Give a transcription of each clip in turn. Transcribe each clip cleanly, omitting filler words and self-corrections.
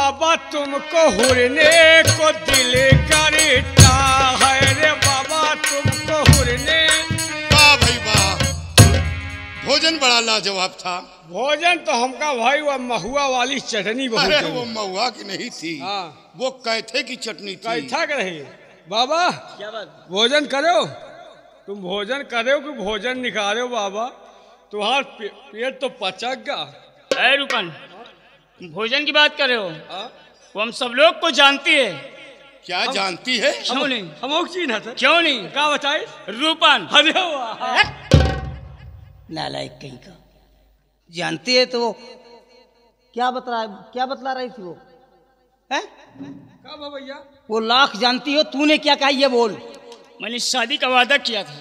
बाबा तुमको हुरने को दिल करता है रे बाबा तुमको हुरने। वाह भाई वाह, भोजन बड़ा लाजवाब था। भोजन तो हमका भाई वो महुआ वाली चटनी बहुत। अरे वो महुआ की नहीं थी, हाँ। वो कैथे की चटनी थी। कैथा कर रही बाबा? क्या बात? भोजन करो, तुम भोजन करो कि भोजन निकालो बाबा, तुम्हारा पेट तो पचक गया। रूपन, भोजन की बात कर रहे हो? वो हम सब लोग को जानती है। क्या जानती है? क्यों नहीं? हम चीन था। क्यों नहीं? क्या बताए? रूपन। अरे वाह, नालायक कहीं का। जानती है तो वो क्या बतला रही थी वो? है क्या भैया? वो लाख जानती हो, तूने क्या कहा ये बोल। मैंने शादी का वादा किया था।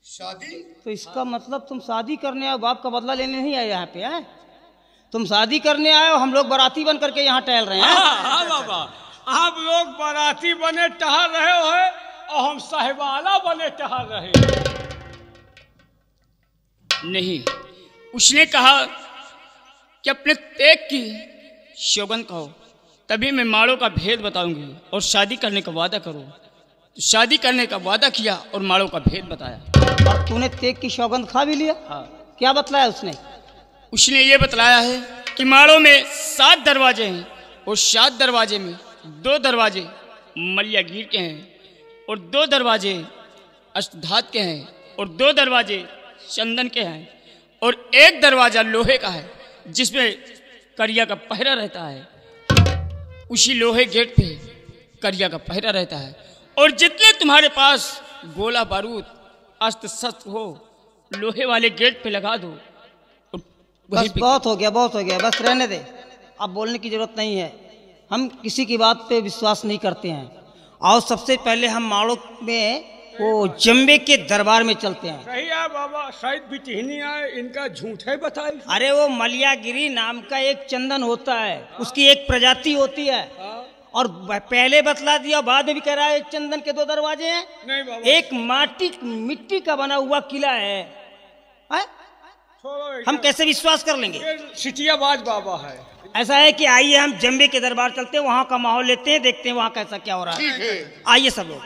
शादी? तो इसका मतलब तुम शादी करने आए, बाप का बदला लेने नहीं आए यहाँ पे? हैं तुम शादी करने आए हो, हम लोग बाराती बन करके यहाँ टहल रहे हैं। हाँ बाबा, आप लोग बाराती बने टहल रहे हो और हम साहिबाला बने टहल रहे। नहीं, उसने कहा कि अपने तेग की सौगंध कहो, तभी मैं माड़ों का भेद बताऊंगी और शादी करने का वादा करो। तो शादी करने का वादा किया और माड़ों का भेद बताया। और तूने तेग की सौगंध खा भी लिया? हाँ। क्या बतलाया उसने? उसने ये बतलाया है कि माड़ों में 7 दरवाजे हैं और 7 दरवाजे में 2 दरवाजे मलियागीर के हैं और 2 दरवाजे अष्टधात के हैं और 2 दरवाजे चंदन के हैं और 1 दरवाजा लोहे का है जिसमें करिया का पहरा रहता है। उसी लोहे गेट पे करिया का पहरा रहता है और जितने तुम्हारे पास गोला बारूद अस्त्र शस्त्र हो लोहे वाले गेट पे लगा दो। बस बहुत हो गया, बहुत हो गया, बस रहने दे, अब बोलने की जरूरत नहीं है। हम किसी की बात पे विश्वास नहीं करते हैं। और सबसे पहले हम माड़ो में वो जम्बे के दरबार में चलते हैं। सही है बाबा, शायद बिटहनी आए, इनका झूठ है बताई। अरे वो मलियागिरी नाम का एक चंदन होता है, उसकी एक प्रजाति होती है। और पहले बतला दिया, बाद में भी कह रहा है एक चंदन के 2 दरवाजे हैं। नहीं बाबा, एक मिट्टी का बना हुआ किला है। हम कैसे विश्वास कर लेंगे? सिटियाबाज बाबा है। ऐसा है कि आइए हम जम्बे के दरबार चलते हैं, वहाँ का माहौल लेते हैं, देखते हैं वहाँ कैसा क्या हो रहा है। ठीक है, आइए सब लोग।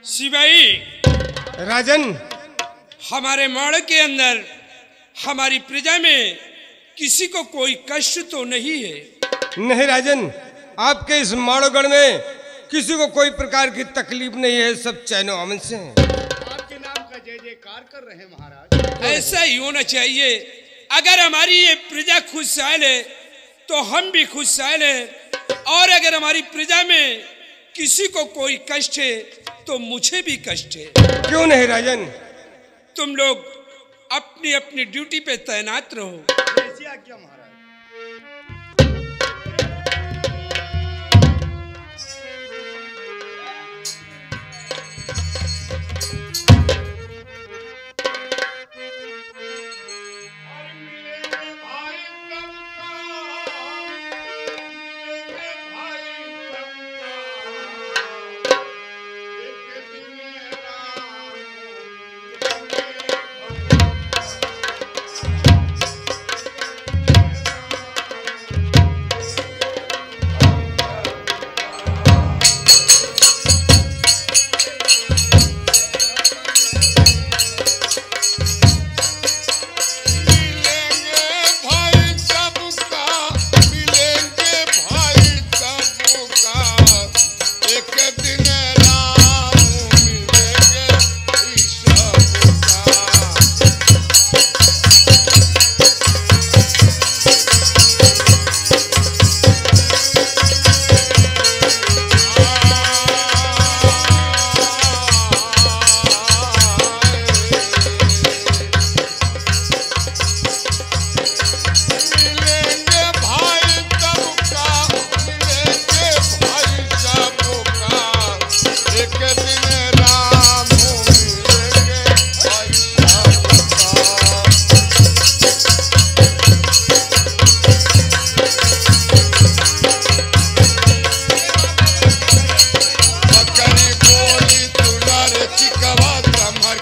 सिपाही राजन, हमारे माड़ के अंदर हमारी प्रजा में किसी को कोई कष्ट तो नहीं है? नहीं राजन, आपके इस माड़ोगढ़ में किसी को कोई प्रकार की तकलीफ नहीं है, सब चैनो अमन से हैं। आपके नाम का जय जयकार कर रहे हैं महाराज। ऐसा ही होना चाहिए। अगर हमारी ये प्रजा खुशहाल है तो हम भी खुशहाल हैं, और अगर हमारी प्रजा में किसी को कोई कष्ट है तो मुझे भी कष्ट है। क्यों नहीं राजन? तुम लोग अपनी अपनी ड्यूटी पे तैनात रहो। कैसी आज्ञा महाराज?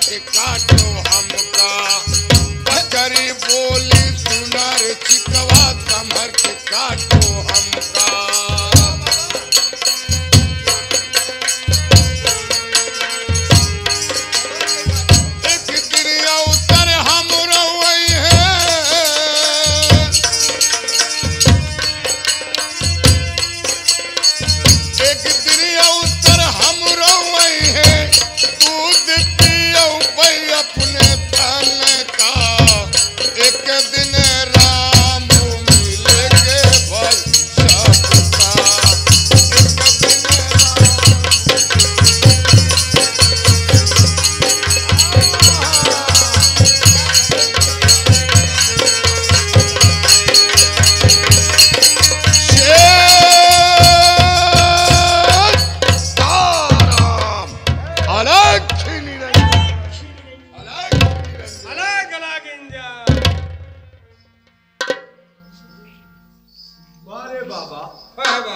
के काटो हमका, बकरी बोली सुनर चितवा संभर के काटो हमका।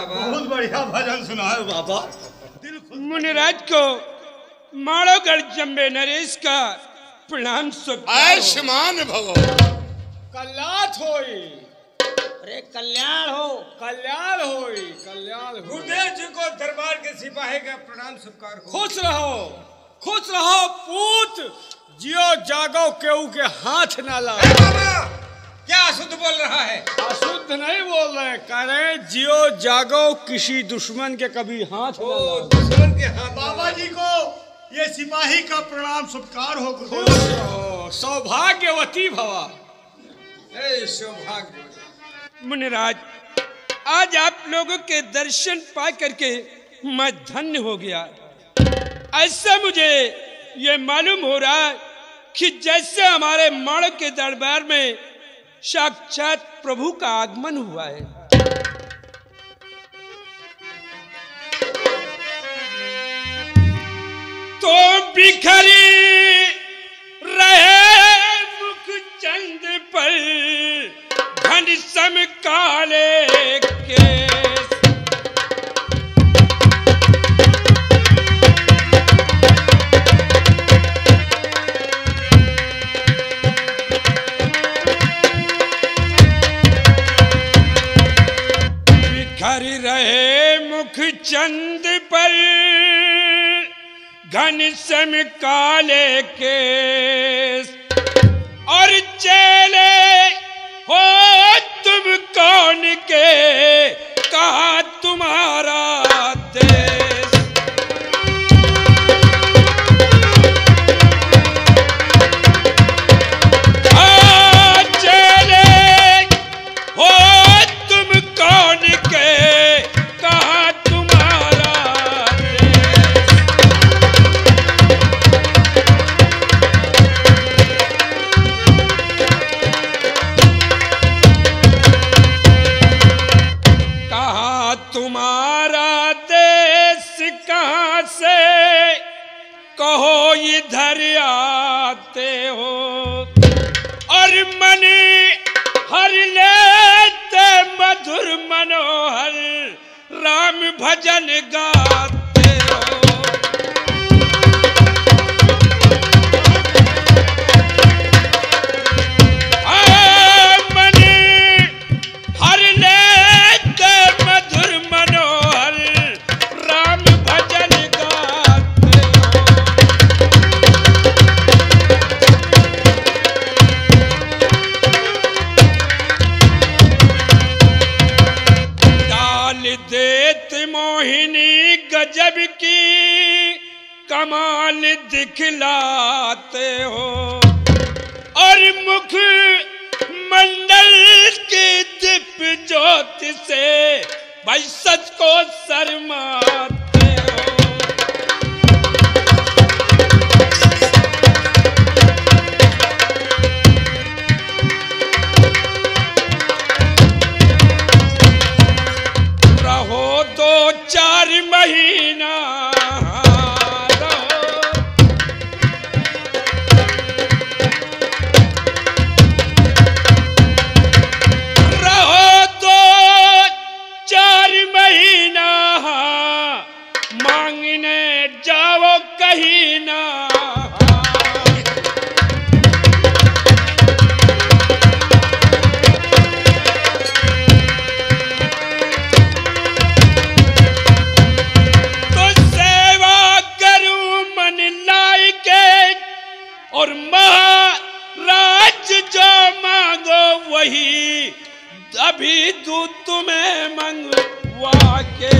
बहुत बढ़िया भजन सुना है बाबा। मुनिराज को माड़ोगढ़ जम्बे नरेश का प्रणाम आयुष्मान भव। कल्याण होई, अरे कल्याण हो, कल्याण होई, कल्याण होई। गुरुदेव जी को दरबार के सिपाही का प्रणाम सत्कार हो। खुश रहो पूत, जियो जागो केहू के हाथ ना ला। बाबा क्या अशुद्ध बोल रहा है? अशुद्ध नहीं बोल रहे, कह रहे जियो जागो किसी दुश्मन के कभी हाथ ना ला। दुश्मन के हाथ बाबा जी को ये सिपाही का प्रणाम सत्कार हो। खुश रहो, सौभाग्यवती भवा। सौभाग्य। मुनिराज, आज आप लोगों के दर्शन पा करके मैं धन्य हो गया। ऐसा मुझे ये मालूम हो रहा है कि जैसे हमारे माड़ के दरबार में साक्षात प्रभु का आगमन हुआ है। तो बिखरी रहे मुख चंद पर घनश्याम काले केस। बिखरी रहे मुख चंद पर घनश्याम काले केस। और चेले हो तुम कौन के, कहा तुम्हारा देश। चेले हो तुम कौन के, कहा तुम्हारा देश। कहा तुम्हारा देश कहाँ से, कहो इधर आते हो। और मन हर लेते मधुर मनोहर, राम भजन गाते हो। मन हर लेते मधुर मनोहर, राम भजन गाते हो। डाल देत मोहिनी गजब की कमाल दिखलाते हो। और मुख मंडल की दिव्य ज्योति से भाई सच को शर्माते हो। रहो 2-4 महीना रहो 2-4 महीना और महाराज जो मांगो वही अभी दूध तुम्हें मंगवा के।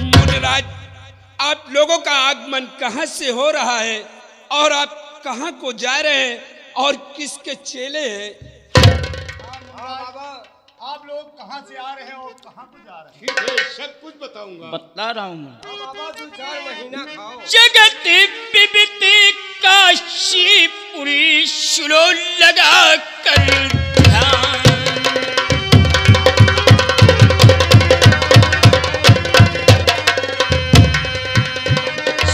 मुनिराज, आप लोगों का आगमन कहां से हो रहा है और आप कहां को जा रहे हैं और किसके चेले हैं? आप लोग कहाँ से आ रहे हैं और कहाँ को जा रहे हैं? ठीक है, सब कुछ बताऊंगा। बता रहा हूँ मैं। बाबा 2-4 महीना खाओ। जगत विविधि काशीपुरी सुलो लगा कर ध्यान।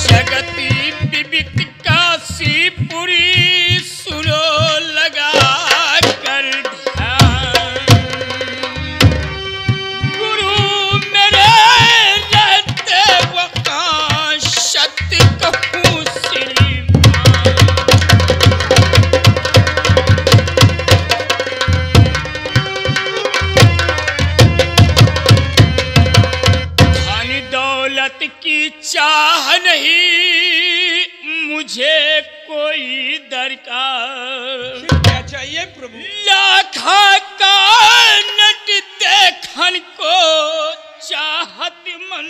जगति विविधि काशीपुरी सुलो लगा कर ध्यान। गुरु मेरे रहते वहाँ सत्य कहूँ श्रीमान। धन दौलत की चाह नहीं मुझे कोई दरकार। क्या चाहिए प्रभु? लाखा का नट देखन को चाहत मन।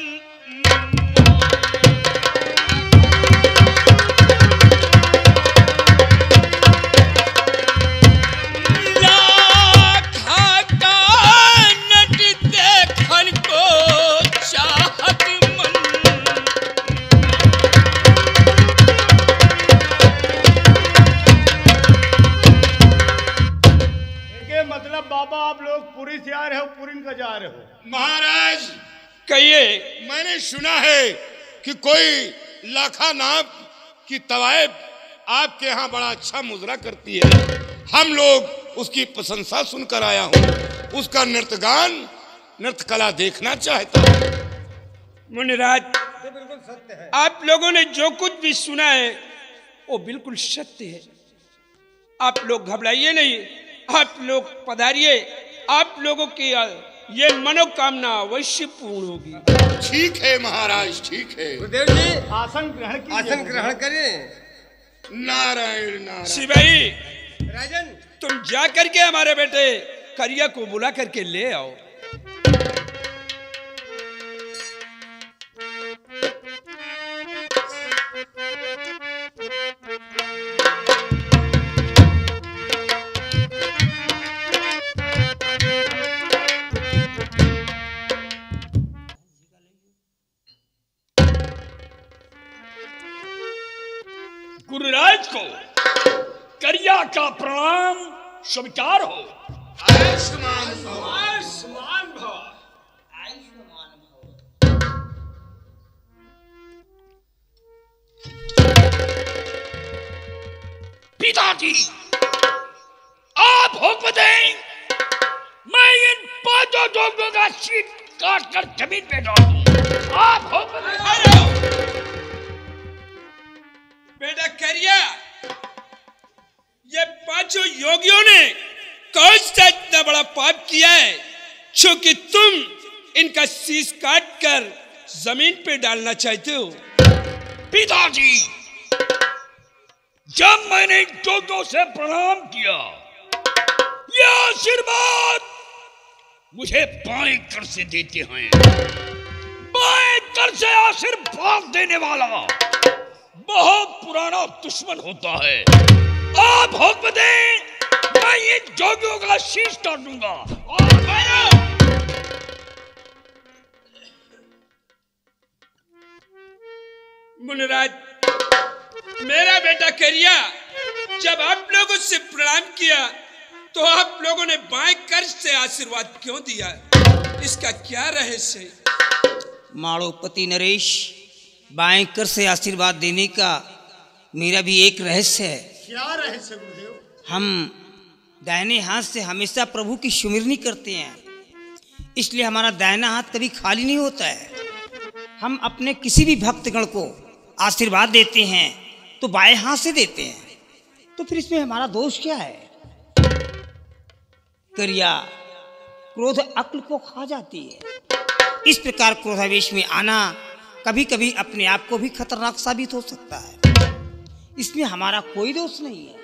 लाखा का नट देखन को चाहत मन। ये मतलब बाबा आप लोग पुरी से आ रहे हो, पुरी का जा रहे हो? महाराज, कहिए। मैंने सुना है कि कोई लाखा नाम की तवायब आपके यहाँ बड़ा अच्छा मुजरा करती है। हम लोग उसकी प्रशंसा सुनकर आया हूँ। उसका नृत्यगान, नृत्य कला देखना चाहता हूँ। मुनिराज, ये बिल्कुल सत्य है। आप लोगों ने जो कुछ भी सुना है वो बिल्कुल सत्य है। आप लोग घबराइए नहीं, आप लोग पधारिए। आप लोगों की ये मनोकामना अवश्य पूर्ण होगी। ठीक है महाराज, ठीक है। गुरुदेव जी, आसन ग्रहण कीजिए। आसन ग्रहण करें। नारायण नारायण। शिवाई, राजन, तुम जा करके हमारे बेटे करिया को बुला करके ले आओ। गुरुराज को करिया का प्रणाम स्वीकार हो। आयुष्मान भव। आयुष्मान भव। पिताजी, आप हुक्म दें, मैं इन 5 लोगों का सीट काट कर जमीन पे डाल दूं। आप हुक्म दें। बेटा करिया, ये 5 योगियों ने कौन सा इतना बड़ा पाप किया है जो कि तुम इनका शीश काट कर जमीन पे डालना चाहते हो? पिताजी, जब मैंने इन जोगियों से प्रणाम किया, ये आशीर्वाद मुझे बाएं कर से देते हैं। बाएं कर से आशीर्वाद देने वाला बहुत पुराना दुश्मन होता है। आप हुक्म दें, मैं इन जोगियों का शीश काट दूंगा। मुनिराज, मेरा बेटा करिया जब आप लोगों से प्रणाम किया तो आप लोगों ने बाएं कर से आशीर्वाद क्यों दिया? इसका क्या रहस्य है? माड़ोपति नरेश, बाएं कर से आशीर्वाद देने का मेरा भी एक रहस्य है। क्या रहस्य गुरुदेव? हम दाहिने हाथ से हमेशा प्रभु की सुमिरनी करते हैं, इसलिए हमारा दाहिना हाथ कभी खाली नहीं होता है। हम अपने किसी भी भक्तगण को आशीर्वाद देते हैं तो बाएं हाथ से देते हैं, तो फिर इसमें हमारा दोष क्या है? करिया, क्रोध अक्ल को खा जाती है। इस प्रकार क्रोधावेश में आना कभी कभी अपने आप को भी खतरनाक साबित हो सकता है। इसमें हमारा कोई दोष नहीं है।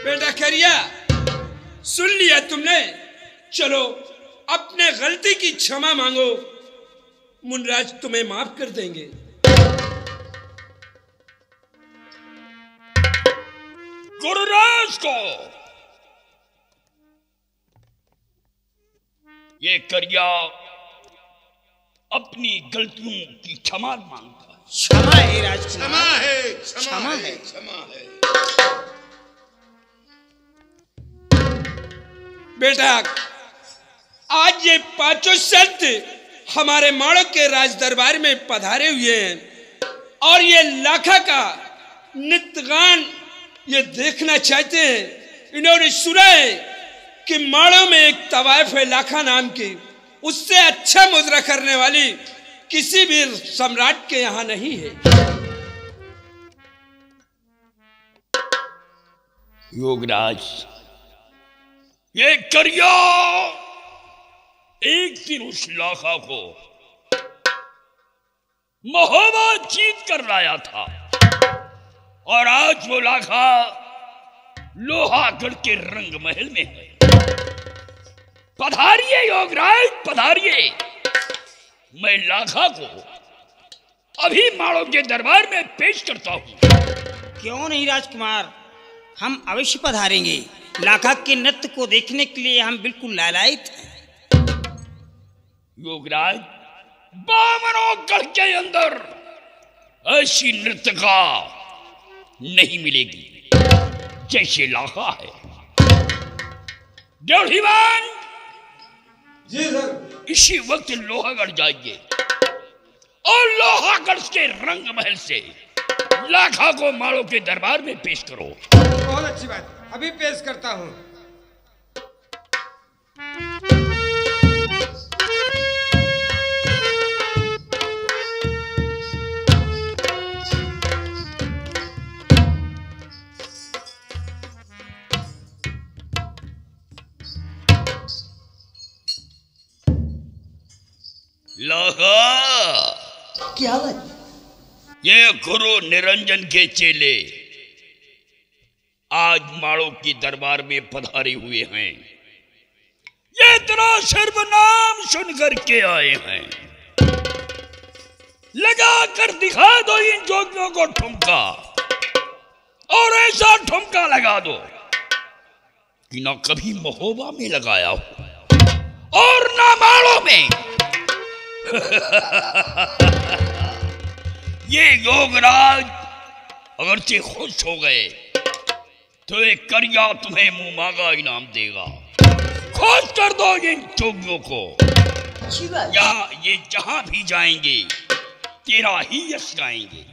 बेटा करिया, सुन लिया तुमने? चलो अपने गलती की क्षमा मांगो, मुनराज तुम्हें माफ कर देंगे। गुरुराज को ये करिया अपनी गलतियों की क्षमा मांगता है। क्षमा है राजकुमार, क्षमा है, क्षमा है। क्षमा है। बेटा आज ये पांचों संत हमारे माड़ो के राज दरबार में पधारे हुए हैं और ये लाखा का नित्यगान ये देखना चाहते हैं। इन्होंने सुना है कि माड़ो में एक तवायफ है लाखा नाम की, उससे अच्छा मुद्रा करने वाली किसी भी सम्राट के यहां नहीं है। योगराज, ये करिया एक दिन उस लाखा को महोबा जीत कर लाया था और आज वो लाखा लोहागढ़ के रंग महल में है। पधारिए योगराज, पधारिए। मैं लाखा को अभी माड़ो के दरबार में पेश करता हूं। क्यों नहीं राजकुमार, हम अवश्य पधारेंगे। लाखा के नृत्य को देखने के लिए हम बिल्कुल लालायित हैं। योगराज, बामनोगढ़ के अंदर ऐसी नृत्यका नहीं मिलेगी जैसे लाखा है। देवहीवान, जी सर। इसी वक्त लोहागढ़ जाइए और लोहागढ़ के रंग महल से लाखा को माड़ो के दरबार में पेश करो। बहुत अच्छी बात, अभी पेश करता हूँ। लाखा, क्या बात? ये गुरु निरंजन के चेले आज माड़ो की दरबार में पधारे हुए हैं। ये तेरा सर्वनाम सुनकर के आए हैं। लगा कर दिखा दो इन जोगियों को ठुमका, और ऐसा ठुमका लगा दो कि ना कभी महोबा में लगाया हो और ना माड़ो में। ये योगराज अगरचे खुश हो गए तो एक करिया तुम्हें मुंह मांगा इनाम देगा। खुश कर दो इन जोगियों को। यहाँ ये जहां भी जाएंगे तेरा ही यश गाएंगे।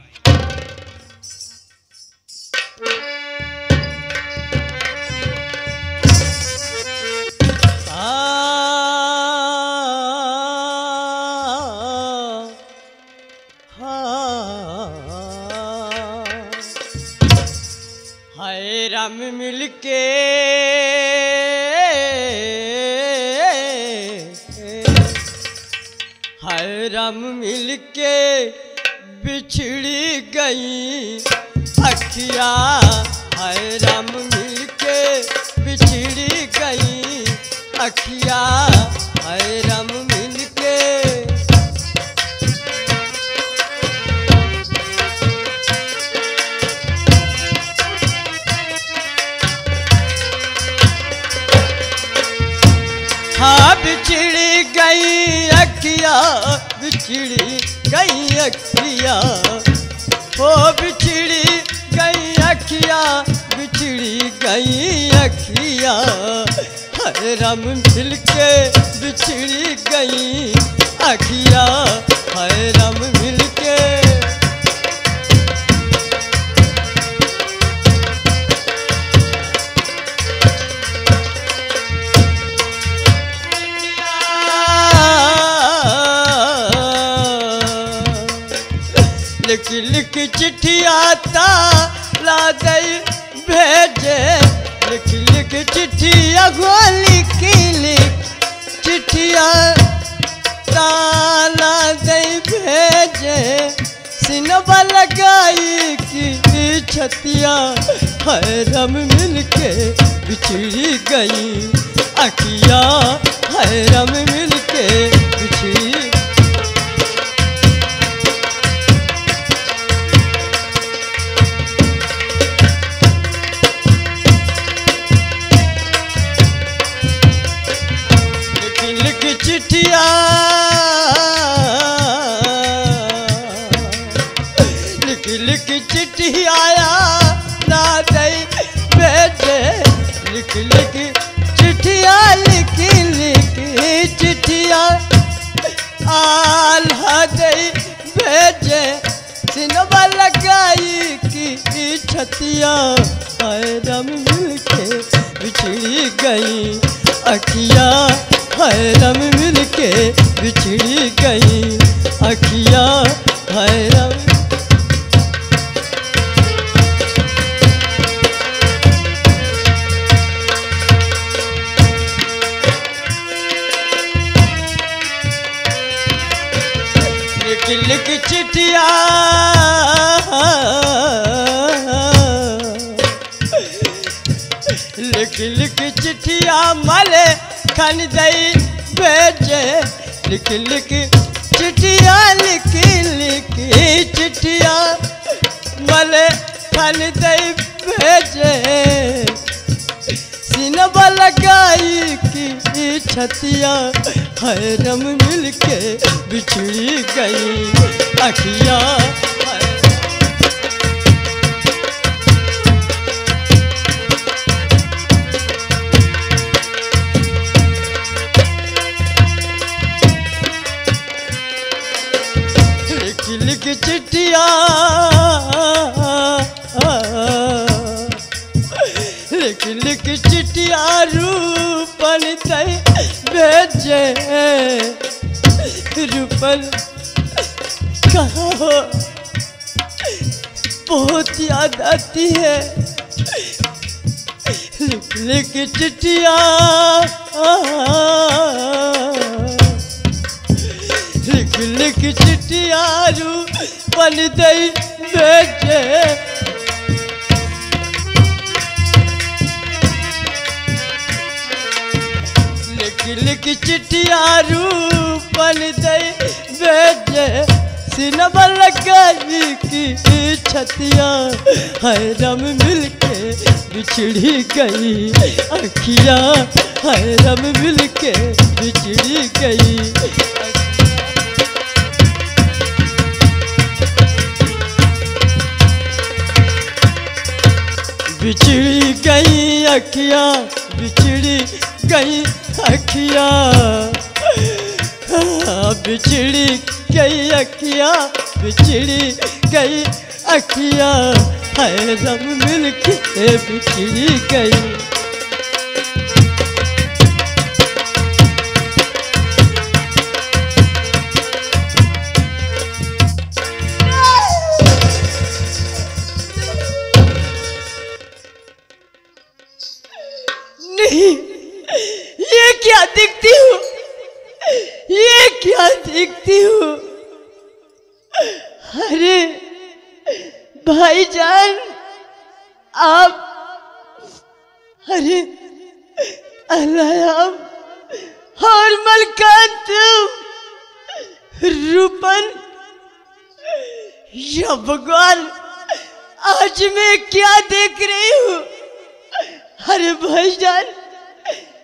हाय राम मिलके हाय राम मिलके बिछड़ी गई अखिया। हाय राम मिलके बिछड़ी गई अखिया। हाय राम मिलके हाँ बिछड़ी गई अखिया, बिछड़ी गई अखिया। ओ बिछड़ी गई अखिया, बिछड़ी गई अखिया। हाय राम मिलके बिछड़ी गई अखिया। हाय राम मिलके लिख लिख चिट्ठी आता ला दई भेजे लिख लिख चिट्ठिया गो लिख लिख चिट्ठिया ताला दे भेजे सिनवा लगाई की छतिया हैरम मिलके बिछड़ी गई अखिया हैरम मिलके बिछड़ी चिट्ठिया लिख लिख चिट्ठी आया ना दे भेजे लिख लिख चिट्ठिया लिख लिख चिट्ठिया आल्हा दे भेजे सिनवा लगाई की छतिया हैरम मिलके बिछड़ी गई अखिया हैरम मिलके बिछड़ी गई अखिया हैरम लिख लिख चिट्ठिया लिख लिख चिट्ठिया मले खन दई भेजे लिख लिख चिट्ठिया लिख लिख चिट्ठिया मले खन दई भेजे सिनवा लगाई की छतिया हैरम मिलके बिछड़ी गई अखिया लिख चिट्ठिया लिख लिख चिट्ठिया रूपन दई भेजे रूपन कहाँ हो बहुत याद आती है लिख लिख चिट्ठिया लिख लिख चिट्ठिया रूपन दई भेजे लिख लिख चिट्ठिया रूपन दई भेजे सिनवा लगाई की छतिया हैरम मिलके बिछड़ी गई अखिया हैरम मिलके बिछड़ी गई बिछड़ी गई अखिया बिछड़ी गई अखिया बिछड़ी गई अखिया बिछड़ी गई अखिया हैरम मिलके बिछड़ी गई नहीं ये क्या दिखती हूँ ये क्या दिखती हूँ अरे भाईजान आप अरे अलायाम और मलकान तुम रूपन या भगवान आज मैं क्या देख रही हूँ अरे भाईजान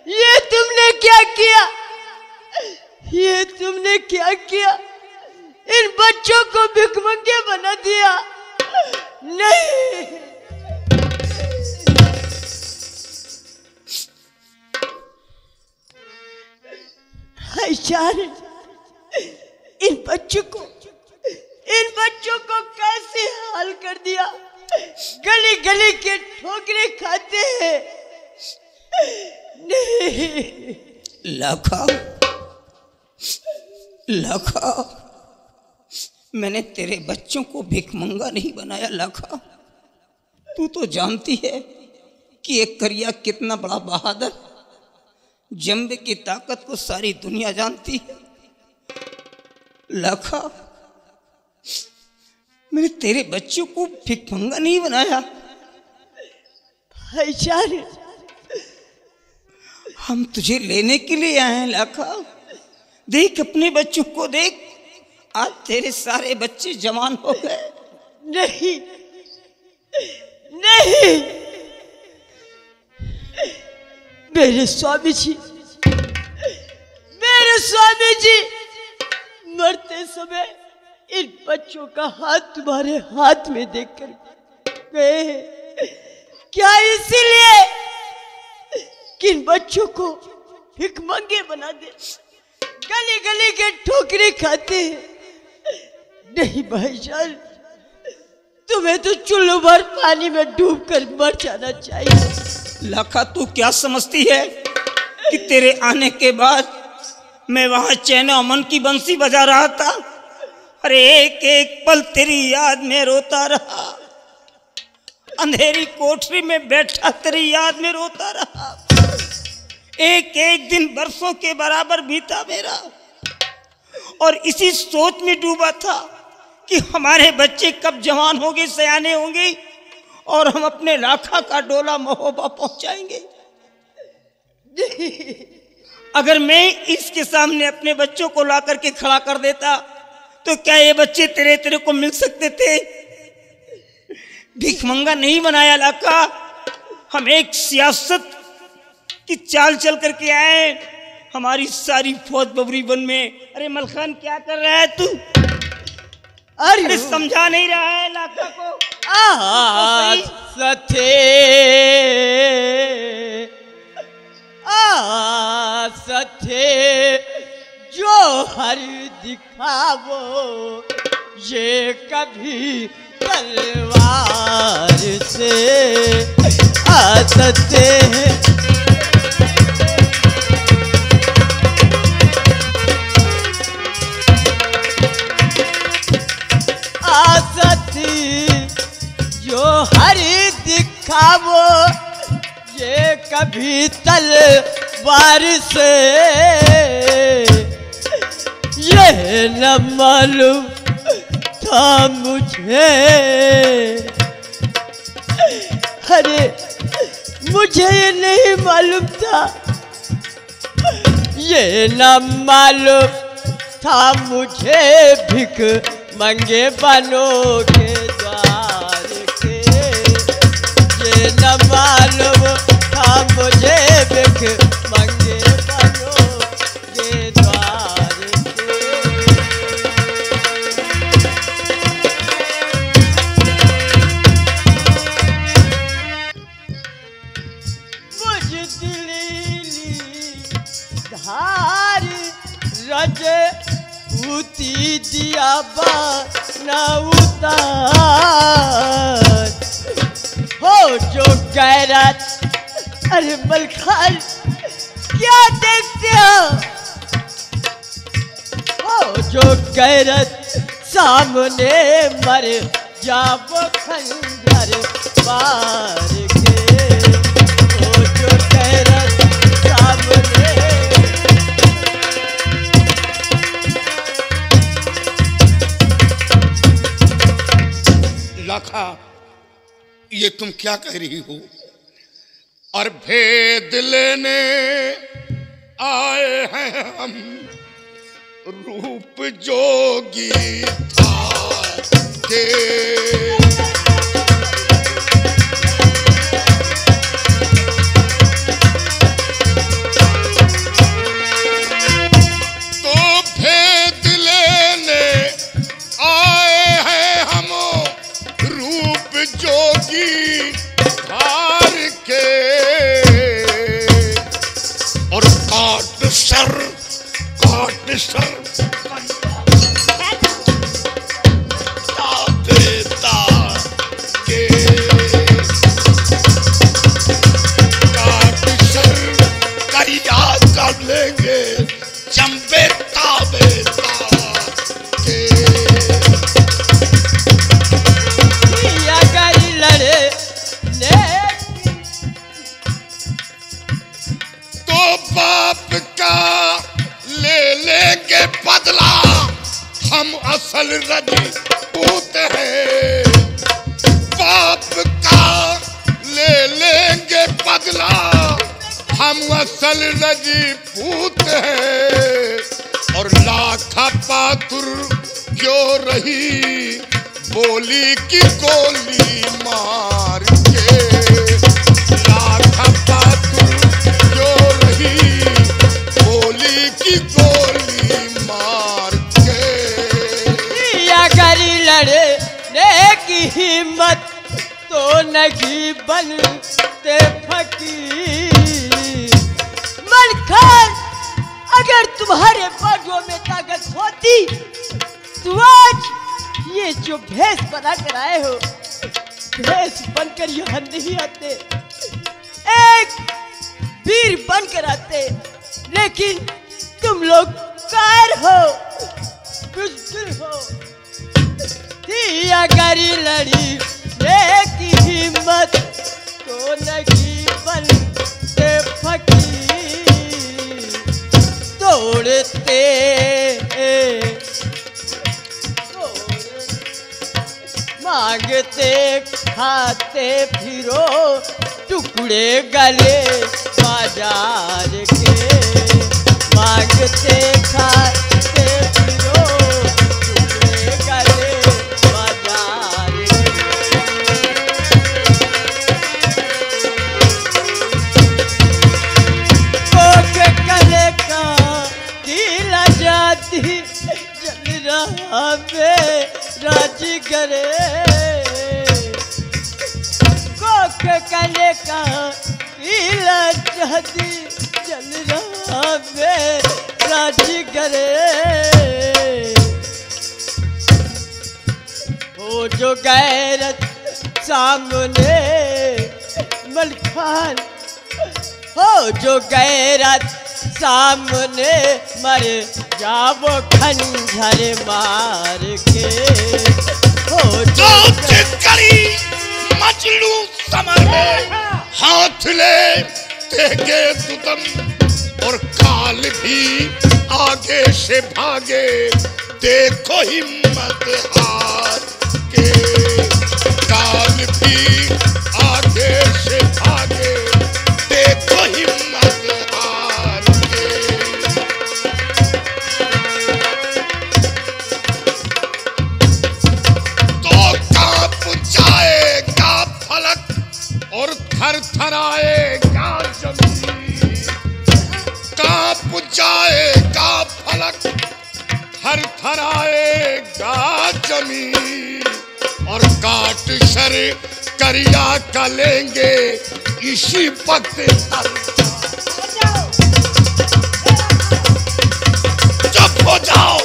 ये तुमने क्या किया ये तुमने क्या किया इन बच्चों को भिखमंगे बना दिया नहीं भाईजान इन बच्चों को कैसे हाल कर दिया गली गली के ठोकरे खाते हैं नहीं लाखा लाखा मैंने तेरे बच्चों को भिखमंगा नहीं बनाया लाखा तू तो जानती है कि एक करिया कितना बड़ा बहादुर, जंबे की ताकत को सारी दुनिया जानती है। लाखा, मैंने तेरे बच्चों को भिखमंगा नहीं बनाया। भाईजान, हम तुझे लेने के लिए आए हैं। लाखा, देख अपने बच्चों को देख, आज तेरे सारे बच्चे जवान हो गए। नहीं नहीं, मेरे स्वामी जी, मरते समय इन बच्चों का हाथ तुम्हारे हाथ में देखकर गए हैं। क्या इसीलिए कि इन बच्चों को भिखमंगे बना दे, गली गली के ठोकरे खाते हैं? नहीं भाईजान, तुम्हें तो चुल्लू भर पानी में डूबकर मर जाना चाहिए। लाखा, तू क्या समझती है कि तेरे आने के बाद मैं वहां चैन अमन की बंसी बजा रहा था? अरे एक एक पल तेरी याद में रोता रहा, अंधेरी कोठरी में बैठा तेरी याद में रोता रहा। एक एक दिन बरसों के बराबर बीता मेरा, और इसी सोच में डूबा था कि हमारे बच्चे कब जवान होंगे, सयाने होंगे, और हम अपने लाखा का डोला महोबा पहुंचाएंगे। अगर मैं इसके सामने अपने बच्चों को ला करके खड़ा कर देता तो क्या ये बच्चे तेरे को मिल सकते थे? भिखमंगा नहीं बनाया लाखा, हम एक सियासत की चाल चल करके आए। हमारी सारी फौज बबरी वन में। अरे मलखान, क्या कर रहा है तू? अरे समझा नहीं रहा है लाखा को? सथे जो हर दिखावो, ये कभी तलवार से आसते हैं। जो हर दिखावो, ये कभी तलवार से, ये न मालूम था मुझे। अरे मुझे ये नहीं मालूम था, ये न मालूम था मुझे, भिख मंगे बनोगे द्वार के। ये न मालूम था मुझे, भिख मंगे बनोगे द्वार के। मुझ दिली धार रजे उती दिया न उतार हो जो गैरत। अरे मलखान, क्या देखते हो जो गैरत सामने मर जाओ खंजर मार के। हो जो गैरत सामने। लाखा, ये तुम क्या कह रही हो? और भेद लेने आए हैं हम, रूप जोगी था के। तो भेद लेने आए हैं हम, रूप जोगी धार के। और काट सर देता के। काट सर करिया कर लेंगे, चंबे ताबेता के। बाप का ले लेंगे बदला, हम असल रजपूत हैं। बाप का ले लेंगे बदला, हम असल रजपूत हैं। और लाखा पातुर क्यों रही बोली की गोली मार के, लाखा पातुर क्यों रही बोली की गोली मार के। अगर लड़ने की हिम्मत तो नहीं बनते फकीर। मलखान, अगर तुम्हारे बाजू में ताकत होती तो आज ये जो भेष बना कर आए हो, भेष बनकर यहाँ नहीं आते, एक वीर बनकर आते। लेकिन तुम लोग कार हो, बुज़दिल हो। अगर लड़ी की हिम्मत तो नहीं बनते फकीर। तोड़ते मांगते खाते फिरो टुकड़े गले बाजार के। मांगते खाते फिरो टुकड़े गले बाजार के। गले का ढीला जाती जल रहा में राजी करे। कोक कले का पीला जाती जल रहा में राजी करे। हो जो गैरत सामने मलखान, हो जो गैरत सामने मर जाओ खंजर मार के। हो जो करी मजलू समर में हाथ ले देगे तुतम, और काल भी आगे से भागे देखो हिम्मत हार के। काल भी आगे से भागे देखो हिम्मत हार के। तो कांप जाएगा फलक और थर थराएगा जमीन। कांप जाएगा फलक थर थराएगा जमीन। और काट शर करिया का लेंगे इसी वक्त। चुप हो जाओ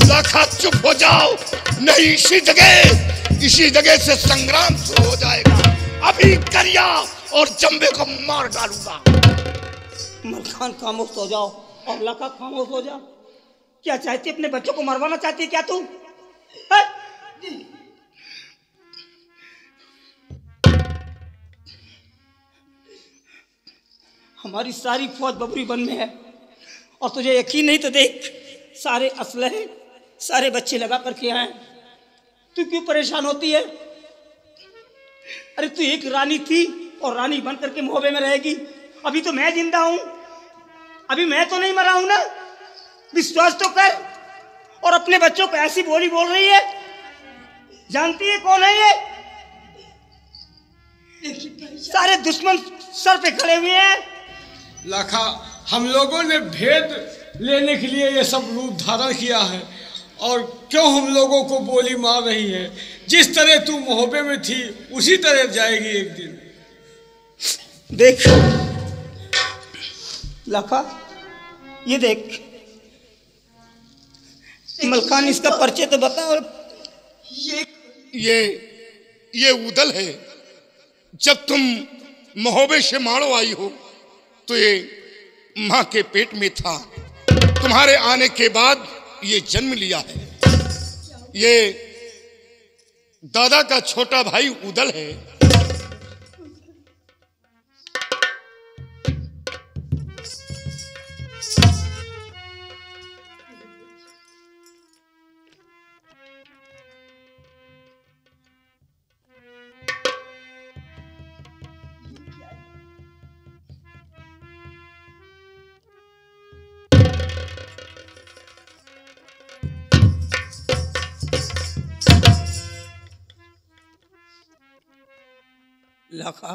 लाखा, चुप हो जाओ, नहीं इसी जगह से संग्राम शुरू हो जाएगा। अभी करिया और जंबे को मार डालूंगा। मलखान खामोश हो जाओ और लाखा खामोश हो जाओ। क्या चाहती, अपने बच्चों को मरवाना चाहती है क्या तू? हमारी सारी फौज बबरी वन में है और तुझे यकीन नहीं तो देख, सारे असलहे सारे बच्चे लगा करके आए। तू क्यों परेशान होती है? अरे तू एक रानी थी और रानी बन करके मोहब्बे में रहेगी। अभी तो मैं जिंदा हूं, अभी मैं तो नहीं मरा हूं ना। विश्वास तो कर। और अपने बच्चों को ऐसी बोली बोल रही है, जानती है कौन है ये? सारे दुश्मन सर पे खड़े हुए हैं। लाखा, हम लोगों ने भेद लेने के लिए ये सब रूप धारण किया है, और क्यों हम लोगों को बोली मार रही है? जिस तरह तू मोहब्बे में थी उसी तरह जाएगी एक दिन। देख लाखा, ये देख मलखान, इसका परिचय तो बता। और ये उदल है। जब तुम मोहब्बे से मारो आई हो तो ये माँ के पेट में था। तुम्हारे आने के बाद ये जन्म लिया है। ये दादा का छोटा भाई उदल है। लाखा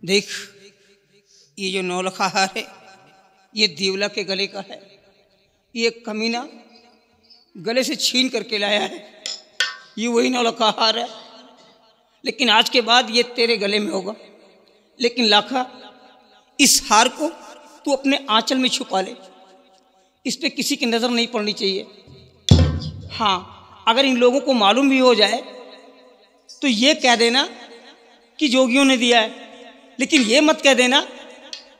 देख, ये जो 9 लखा हार है ये देवला के गले का है। ये कमीना गले से छीन करके लाया है। ये वही 9 लखा हार है, लेकिन आज के बाद ये तेरे गले में होगा। लेकिन लाखा, इस हार को तू अपने आंचल में छुपा ले, इस पे किसी की नजर नहीं पड़नी चाहिए। हाँ, अगर इन लोगों को मालूम भी हो जाए तो ये कह देना कि जोगियों ने दिया है, लेकिन ये मत कह देना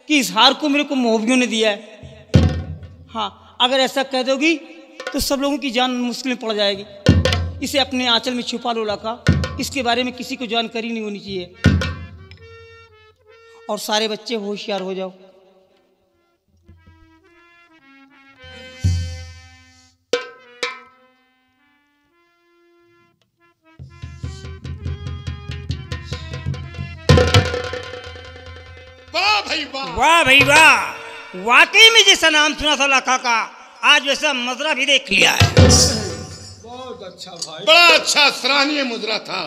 कि इस हार को मेरे को मोहबियों ने दिया है। हाँ, अगर ऐसा कह दोगी तो सब लोगों की जान मुश्किल में पड़ जाएगी। इसे अपने आंचल में छुपा लो लाखा, इसके बारे में किसी को जानकारी नहीं होनी चाहिए। और सारे बच्चे होशियार हो जाओ। वाह भाई वाह, वाकई में जैसा नाम सुना था लाखा का, आज वैसा मजरा भी देख लिया है। बहुत अच्छा भाई, बड़ा अच्छा सराहनीय मुजरा था।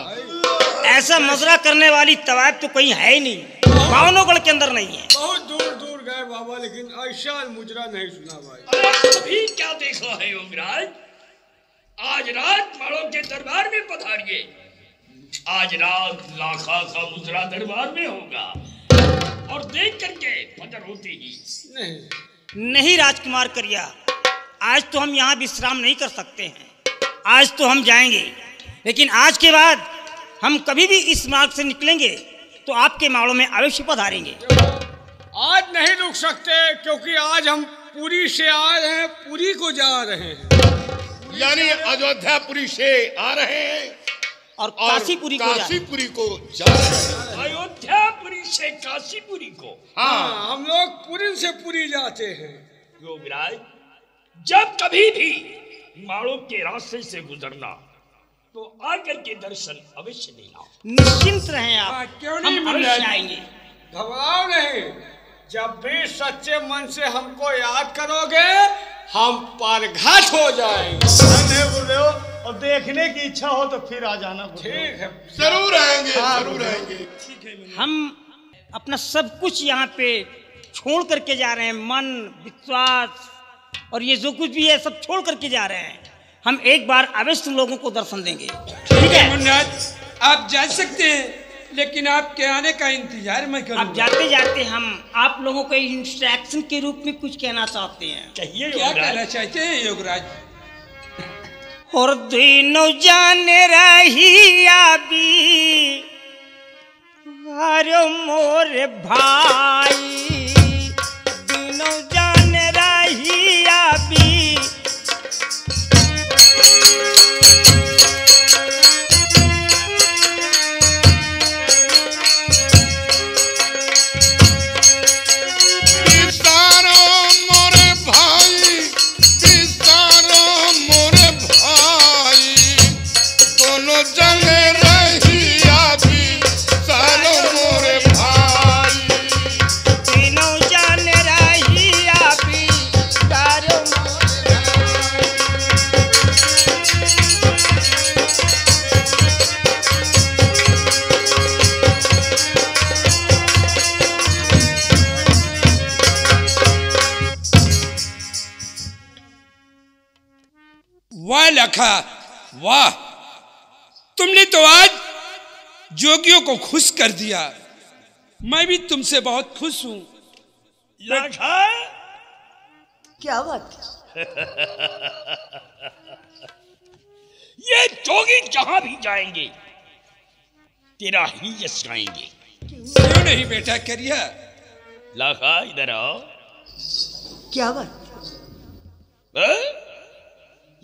ऐसा मजरा करने वाली तवायब तो कहीं है ही नहीं, भावनगढ़ के अंदर नहीं है। बहुत दूर दूर गए बाबा, लेकिन ऐसा मुजरा नहीं सुना भाई। अरे अभी क्या देखा है योगराज? आज रात माड़ों के दरबार में पधारिए। आज रात लाखा का मुजरा दरबार में होगा, और देख करके फजर होती ही। नहीं राजकुमार करिया, आज तो हम यहाँ विश्राम नहीं कर सकते हैं। आज तो हम जाएंगे, लेकिन आज के बाद हम कभी भी इस मार्ग से निकलेंगे तो आपके माड़ों में अवश्य पधारेंगे। आज नहीं रुक सकते, क्योंकि आज हम पुरी से आ रहे हैं, पुरी को जा रहे हैं। यानी अयोध्यापुरी से आ रहे हैं और काशीपुरी को जा रहे हैं। अयोध्यापुरी से काशीपुरी को। हाँ, हम लोग पुरी से पुरी जाते हैं। योगराज, जब कभी भी माड़ों के रास्ते से गुजरना तो आकर के दर्शन अवश्य देना। निश्चिंत रहें आप, क्यों नहीं हम अवश्य आएंगे। घबराओ नहीं, जब भी सच्चे मन से हमको याद करोगे हम परघाट हो जाएंगे। नहीं बोले हो, और देखने की इच्छा हो तो फिर आ जाना। ठीक है, जरूर आएंगे, जरूर आएंगे। ठीक है, हम अपना सब कुछ यहाँ पे छोड़ करके जा रहे हैं, मन, विश्वास और ये जो कुछ भी है सब छोड़ करके जा रहे हैं। हम एक बार अवश्य लोगों को दर्शन देंगे। ठीक है मुन्नाज, आप जा सकते हैं, लेकिन आपके आने का इंतजार मैं करूंगा। अब जाते जाते हम आप लोगों को इंस्ट्रक्शन के रूप में कुछ कहना चाहते हैं। कहिए क्या योगराज। कहना चाहते हैं योगराज? और दिनों जान रही आबी अरे मोर भाई, दिनों जान रही आबी वाह लखा, वाह, तुमने तो आज जोगियों को खुश कर दिया। मैं भी तुमसे बहुत खुश हूं। लाखा, क्या बात? ये जोगी जहां भी जाएंगे तेरा ही यश गाएंगे। क्यों नहीं बेटा करिया? लाखा इधर आओ। क्या बात?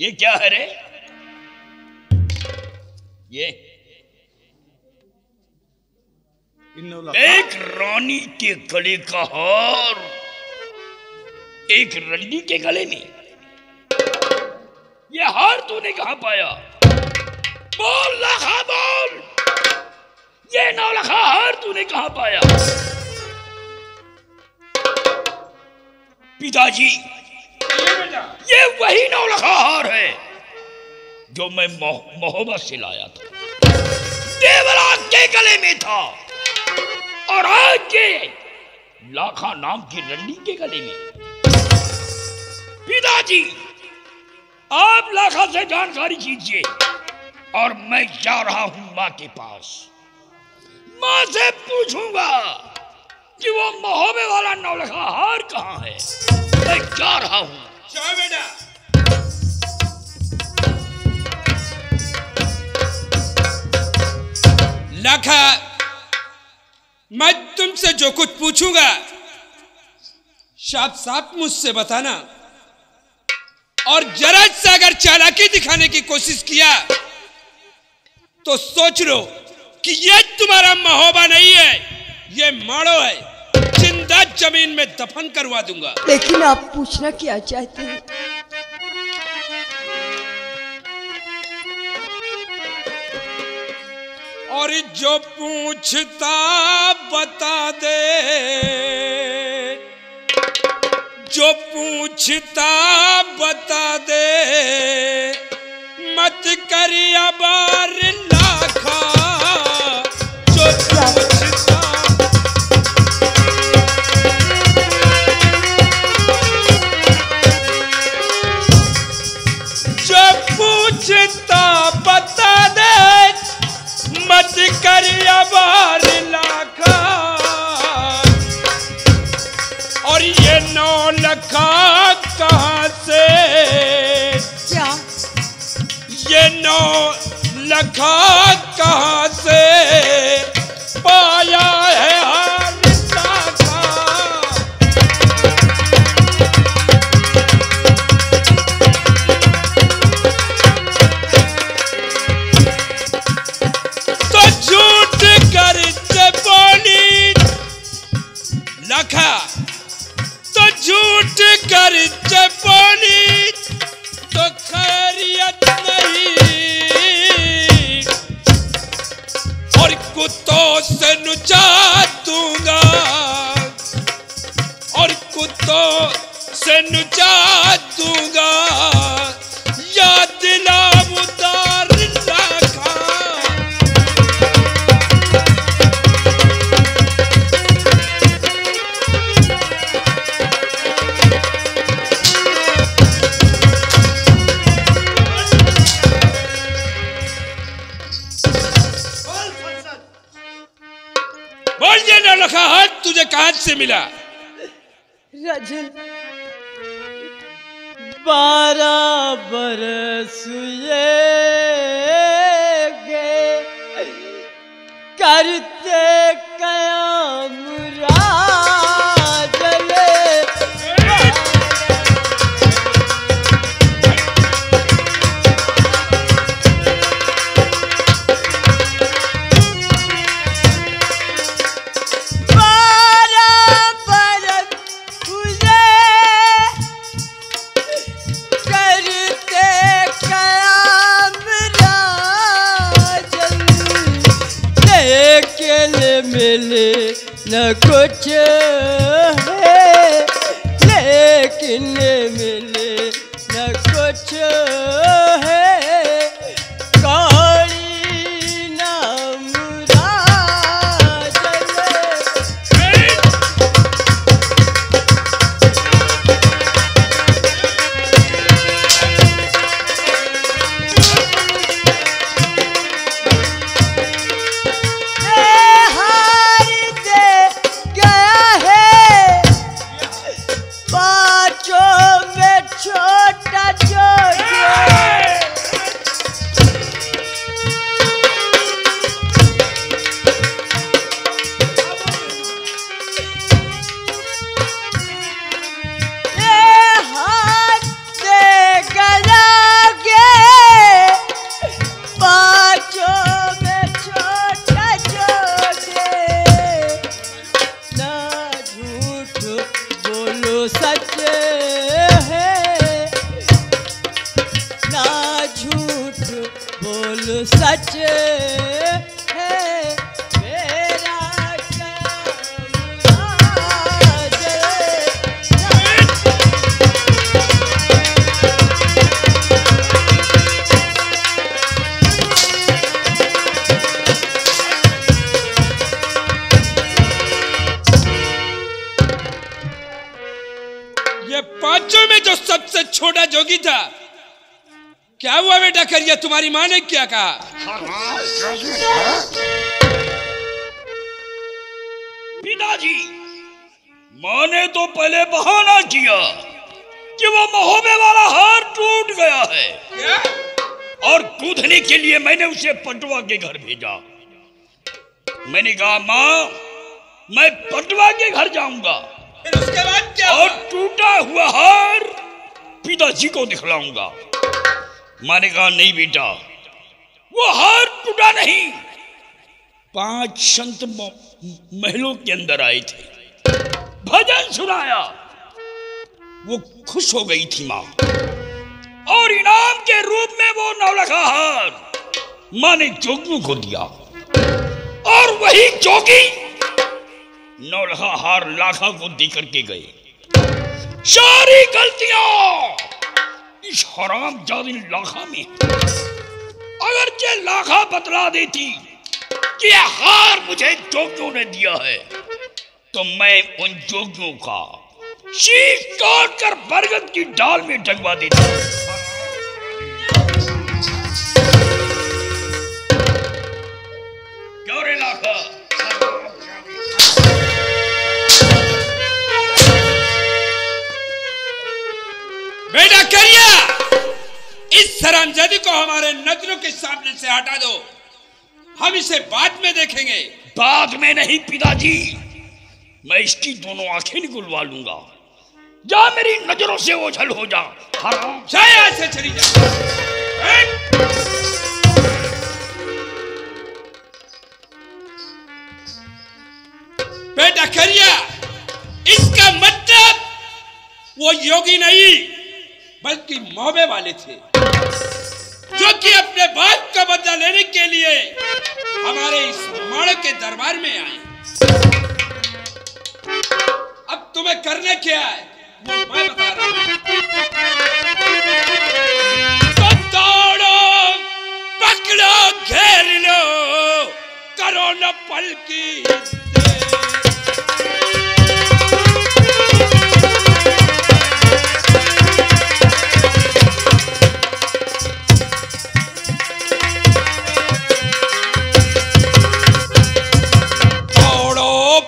ये क्या है रे? ये एक रानी के गले का हार। एक रंडी के गले में। ये हार तूने कहां पाया? बोल लाखा बोल, ये 9 लाख हार तूने कहां पाया? पिताजी, ये वही 9 लाख हार है जो मैं मोहब्बत से लाया था, देवराज के गले में था, और आज ये लाखा नाम की रंडी के गले में। पिताजी, आप लाखा से जानकारी कीजिए, और मैं जा रहा हूं मां के पास। मां से पूछूंगा कि वो महोबे वाला 9 लाख हार कहां है। मैं जा रहा हूं। जाओ बेटा। लाखा, मैं तुमसे जो कुछ पूछूंगा साफ साफ मुझसे बताना, और जरा सा अगर चालाकी दिखाने की कोशिश किया तो सोच लो कि ये तुम्हारा महोबा नहीं है, ये माड़ो है, जिंदा जमीन में दफन करवा दूंगा। लेकिन आप पूछना क्या चाहते हैं? और जो पूछता बता दे, जो पूछता बता दे, मत करिया बार लाखा, जो पूछता। जो पूछता बता दे, मत करिया बार लाखा, और ये 9 लाख कहां से? क्या? ये 9 लाख कहां से पाया है हार लाखा? तो झूठ कर बोली लाखा, तो झूठ कर बोली तो खैरियत नहीं, और कुत्तों से नुचा दूंगा, और कुत्तों से नुचा दूंगा, या दिला उतार लाखा। बोल ये 9 लाख हार तुझे कहां से मिला? राजन, 12 बरस हुए गए करते कयाम राजन। के बोलो सच है, ना झूठ बोलो सच है, मेरा ये पांचों में जो सबसे छोटा जोगी था, क्या हुआ बेटा करिया? तुम्हारी माँ ने क्या कहा? पिताजी, माँ ने तो पहले बहाना किया कि वो महोबे वाला हार टूट गया है। क्या? और कूदने के लिए मैंने उसे पटवा के घर भेजा। मैंने कहा माँ, मैं पटवा के घर जाऊंगा, फिर उसके बाद क्या? और टूटा हुआ हार पिताजी को दिखलाऊंगा। माँ ने कहा नहीं बेटा, वो हार टूटा नहीं। 5 संत महलों के अंदर आए थे, भजन सुनाया, वो खुश हो गई थी माँ, और इनाम के रूप में वो नौलखा हार माँ ने जोगियों को दिया, और वही जोगी नौलखा हार लाखा को दे करके गए। सारी गलतियां इस हरामजादी लाखा में। अगर ये लाखा बतला देती कि ये हार मुझे जोगियों ने दिया है, तो मैं उन जोगियों का शीश काट कर बरगद की डाल में डगवा देता। क्यों रे लाखा? बेटा करिया, इस हरामजादी को हमारे नजरों के सामने से हटा दो, हम इसे बाद में देखेंगे। बाद में नहीं पिताजी, मैं इसकी दोनों आंखें निकलवा लूंगा। जा मेरी नजरों से ओझल हो जा। हराम चाहे यहाँ से चली जा। बेटा करिया, इसका मतलब वो योगी नहीं बल्कि मौबे वाले थे, जो कि अपने बाप का बदला लेने के लिए हमारे इस माड़ के दरबार में आए। अब तुम्हें करना क्या है वो मैं बता रहा हूं। तो दौड़ो, पकड़ो, घेर लो, करो न पल की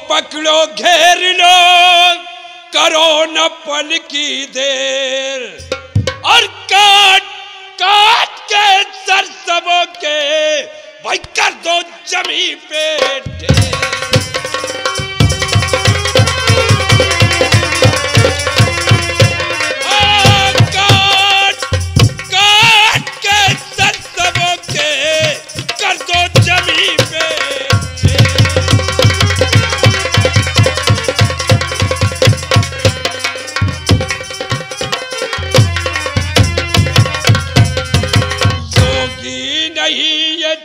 पकड़ो, घेर लो, करो न पल की देर, और काट काट के सरसबों के भाई कर दो जमी पे ढेर। काट काट के सरसबों के कर दो जमी पे।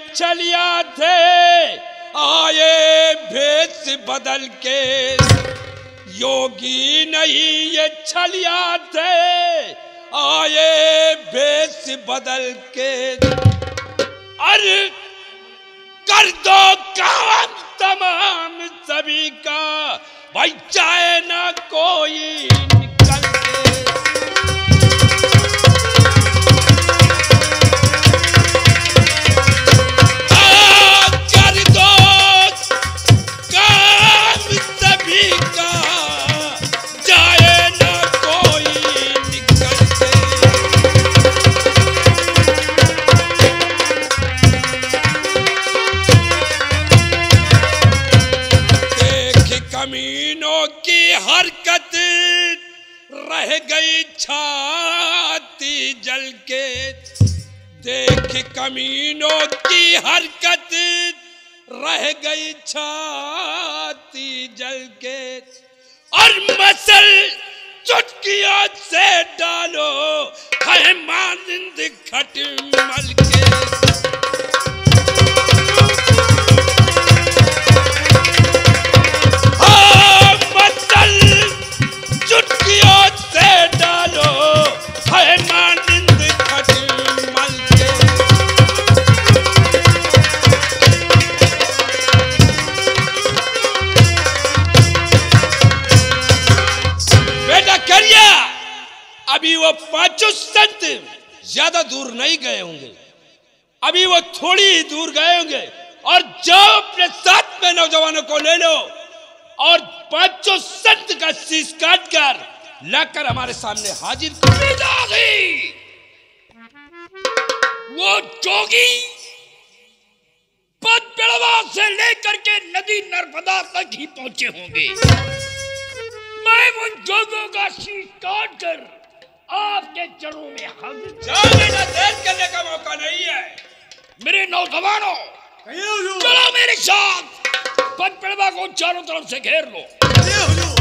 चलिया थे आए भेष बदल के, योगी नहीं ये छलिया थे आए भेष बदल के। अरे कर दो काम तमाम सभी का, भाई चाहे ना कोई निकल के। कमीनों की हरकत रह गई छाती जल के, देख कमीनों की हरकत रह गई छाती जल के। और मसल है मानिंद खटमल के। मतल चुटकियों से डालो है मानिंद खटमल के। बेटा करिया, अभी वो पांचों संत ज्यादा दूर नहीं गए होंगे, अभी वो थोड़ी ही दूर गए होंगे। और जाओ अपने साथ में नौजवानों को ले लो और पांचों संत का शीश काट कर लाकर हमारे सामने हाजिर कर। वो जोगी पदपेड़वा से लेकर के नदी नर्मदा तक ही पहुंचे होंगे। मैं उन जोगों का शीश काट कर आपके चरणों में हाजिर। जाने ना, देर करने का मौका नहीं है। मेरे नौजवानों, चलो मेरे साथ, पदपेड़वा को चारों तरफ से घेर लो।